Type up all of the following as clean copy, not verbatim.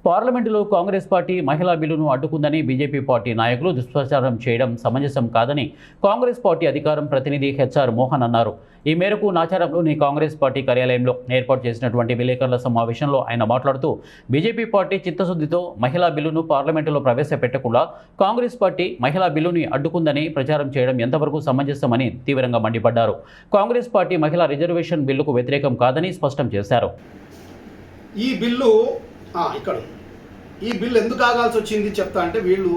పార్లమెంటులో కాంగ్రెస్ పార్టీ మహిళా బిల్లును అడ్డుకుందని బీజేపీ పార్టీ నాయకులు దుష్ప్రచారం చేయడం సమంజసం కాదని కాంగ్రెస్ పార్టీ అధికారం ప్రతినిధి హెచ్ఆర్ మోహన్ అన్నారు. ఈ మేరకు నాచారంలోని కాంగ్రెస్ పార్టీ కార్యాలయంలో ఏర్పాటు చేసినటువంటి విలేకరుల సమావేశంలో ఆయన మాట్లాడుతూ బీజేపీ పార్టీ చిత్తశుద్ధితో మహిళా బిల్లును పార్లమెంటులో ప్రవేశపెట్టకుండా కాంగ్రెస్ పార్టీ మహిళా బిల్లుని అడ్డుకుందని ప్రచారం చేయడం ఎంతవరకు సమంజసమని తీవ్రంగా మండిపడ్డారు. కాంగ్రెస్ పార్టీ మహిళా రిజర్వేషన్ బిల్లుకు వ్యతిరేకం కాదని స్పష్టం చేశారు. ఈ బిల్లు ఎందుకు ఆగాల్సి వచ్చింది చెప్తా అంటే, వీళ్ళు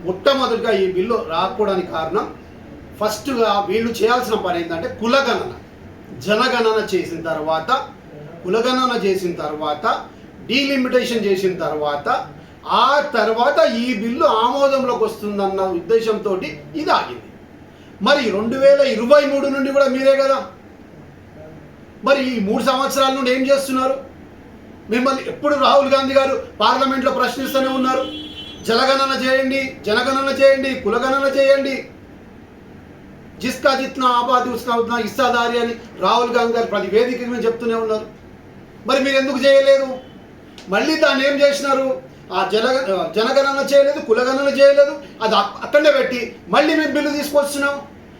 మొట్టమొదటిగా ఈ బిల్లు రాకపోవడానికి కారణం, ఫస్ట్గా వీళ్ళు చేయాల్సిన పని ఏంటంటే జనగణన చేసిన తర్వాత డీలిమిటేషన్ చేసిన తర్వాత ఈ బిల్లు ఆమోదంలోకి వస్తుందన్న ఉద్దేశంతో ఇది ఆగింది. మరి 2023 నుండి కూడా మీరే కదా, మరి ఈ 3 సంవత్సరాల నుండి ఏం చేస్తున్నారు? మిమ్మల్ని ఎప్పుడు రాహుల్ గాంధీ గారు పార్లమెంట్లో ప్రశ్నిస్తూనే ఉన్నారు. జనగణన చేయండి, కులగణన చేయండి, జిస్కా జిత్నా ఆబాది ఉస్కా ఉత్నా హిస్సాదారి అని రాహుల్ గాంధీ గారు ప్రతి వేదిక మీద చెప్తూనే ఉన్నారు. మరి మీరు ఎందుకు చేయలేదు? మళ్ళీ దాన్ని ఏం చేసినారు? ఆ జనగణన చేయలేదు, కులగణన చేయలేదు, అది అక్కడే పెట్టి మళ్ళీ మేము బిల్లు తీసుకొస్తున్నాం.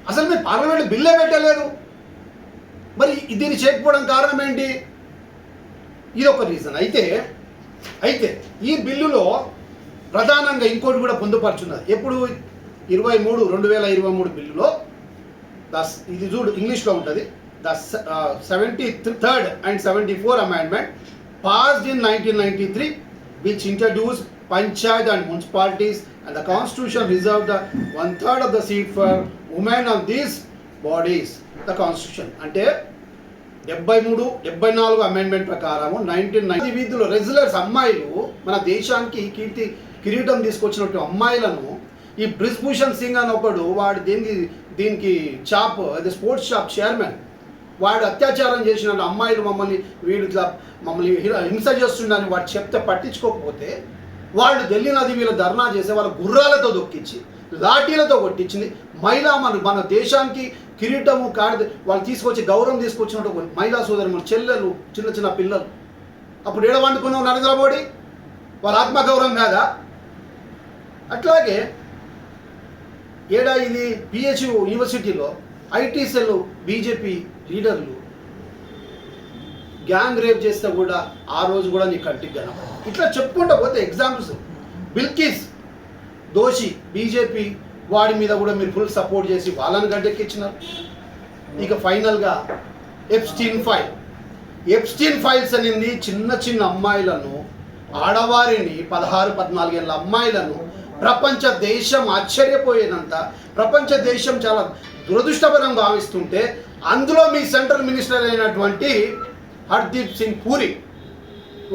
అసలు మీరు పార్లమెంట్లో బిల్లే పెట్టలేదు. మరి దీన్ని చేయకపోవడం కారణం ఏంటి? ఇది ఒక రీజన్. అయితే ఈ బిల్లులో ప్రధానంగా ఇంకోటి కూడా పొందుపరుచున్నది. ఎప్పుడు 2023 బిల్లులో ఇది చూడు, ఇంగ్లీష్లో ఉంటుంది. The 73rd and 74th amendment passed in 1993 which introduced panchayat and municipalities, and the constitution reserved the 1/3 of the seat for women on these bodies. The constitution అంటే 73-74 అమెండ్మెంట్ ప్రకారం 1990 వీధిలో రెగ్యులర్స్ అమ్మాయిలు, మన దేశానికి కిరీటం తీసుకొచ్చినట్టు అమ్మాయిలను ఈ బ్రిజ్భూషణ్ సింగ్ అని ఒకడు, వాడు దీనికి షాప్, అది స్పోర్ట్స్ షాప్ చైర్మన్, వాడు అత్యాచారం చేసిన అమ్మాయిలు మమ్మల్ని హింస చేస్తుండని వాడు చెప్తే పట్టించుకోకపోతే వాళ్ళు ఢిల్లీ నది వీళ్ళ ధర్నా చేసే వాళ్ళ గుర్రాలతో దొక్కించి లాఠీలతో కొట్టించింది. మన దేశానికి కిరీటము వాళ్ళు తీసుకొచ్చి గౌరవం తీసుకొచ్చినట్టు మహిళా సోదరులు, చెల్లెలు, చిన్న పిల్లలు. అప్పుడు ఏడవండుకున్నావు నరేంద్ర మోడీ? వాళ్ళ ఆత్మగౌరవం కాదా? అట్లాగే ఇది పిహెచ్యు యూనివర్సిటీలో ఐటీ సెల్ బీజేపీ లీడర్లు గ్యాంగ్ రేప్ చేస్తే కూడా ఆ రోజు కూడా నీ కంటికి కన. ఇట్లా చెప్పుకుంటూ పోతే ఎగ్జాంపుల్స్. బిల్కిస్ దోషి బీజేపీ, వాడి మీద కూడా మీరు ఫుల్ సపోర్ట్ చేసి వాళ్ళని గడ్డెక్కించినారు. ఇక ఫైనల్గా ఎప్స్టీన్ ఫైల్స్ అనేది చిన్న అమ్మాయిలను, ఆడవారిని 16-14 ఏళ్ళ అమ్మాయిలను ప్రపంచ దేశం ఆశ్చర్యపోయేదంత, ప్రపంచ దేశం చాలా దురదృష్టకరం భావిస్తుంటే, అందులో మీ సెంట్రల్ మినిస్టర్ అయినటువంటి హర్దీప్ సింగ్ పూరి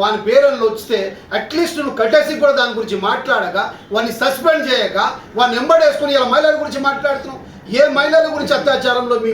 వాని పేరులో వస్తే అట్లీస్ట్ నువ్వు కట్టేసి కూడా దాని గురించి మాట్లాడక, వాడిని సస్పెండ్ చేయక, వాడిని ఎంబడేసుకుని ఇలా మహిళల గురించి మాట్లాడుతున్నావు. ఏ మహిళల గురించి అత్యాచారంలో మీ